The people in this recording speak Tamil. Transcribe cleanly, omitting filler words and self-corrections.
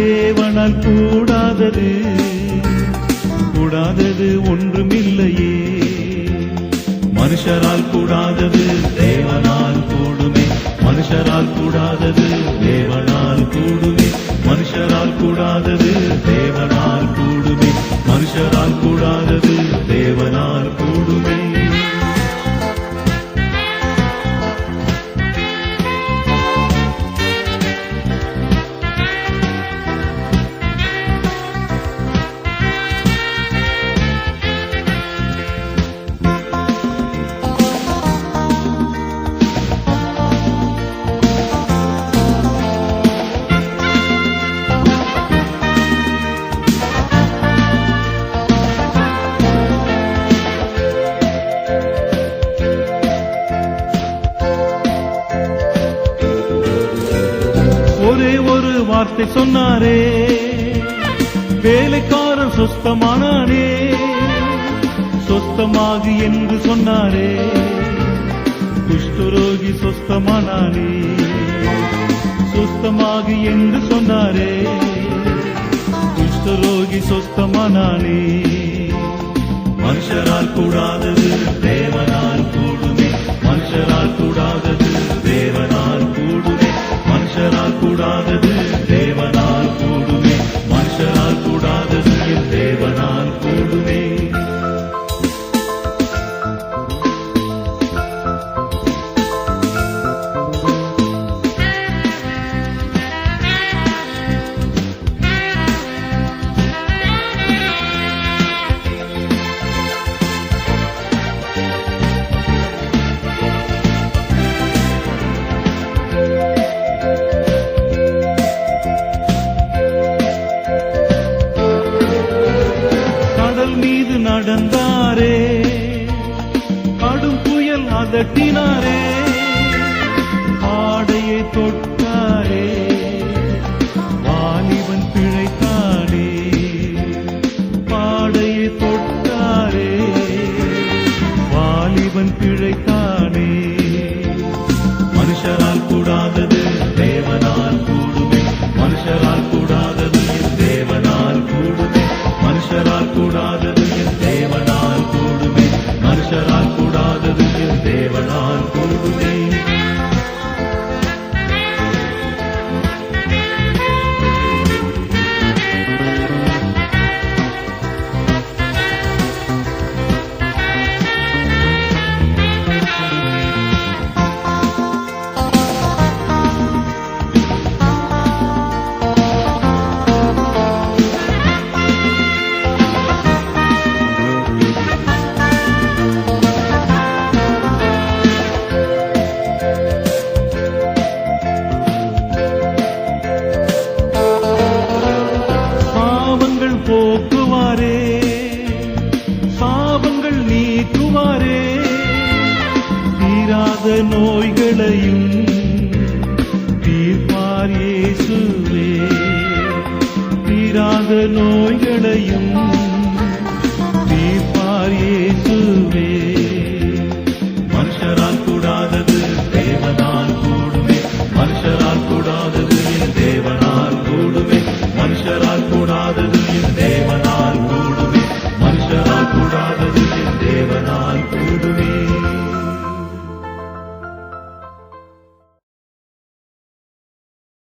தேவனால் கூடாதது கூடாதது ஒன்றுமில்லையே. மனுஷரால் கூடாதது தேவனால் கூடுமே. மனுஷரால் கூடாதது தேவனால் கூடுமே. மனுஷரால் கூடாதது தேவனால் கூடுமே. மனுஷரால் கூடாதது தேவனால் கூடுமே. ஒரே ஒரு வார்த்தை சொன்னாரே, வேலைக்காரன் சொஸ்தமானானே. சொஸ்தமாகு என்று சொன்னாரே, குஷ்டரோகி சொஸ்தமானானே. சொஸ்தமாகு என்று சொன்னாரே, குஷ்டரோகி சொஸ்தமானானே. மனுஷரால் கூடாதது தேவனால் கூடுமே. மனுஷரால் கூடாதது தேவனால் கூடுமே. மனுஷரால் கூடாதது தேவனால் கூடுமே. மனுஷரால் கூடாதது தேவனால் கூடுமே. மீது நடந்தாரே, கடும் புயல் அதட்டினாரே.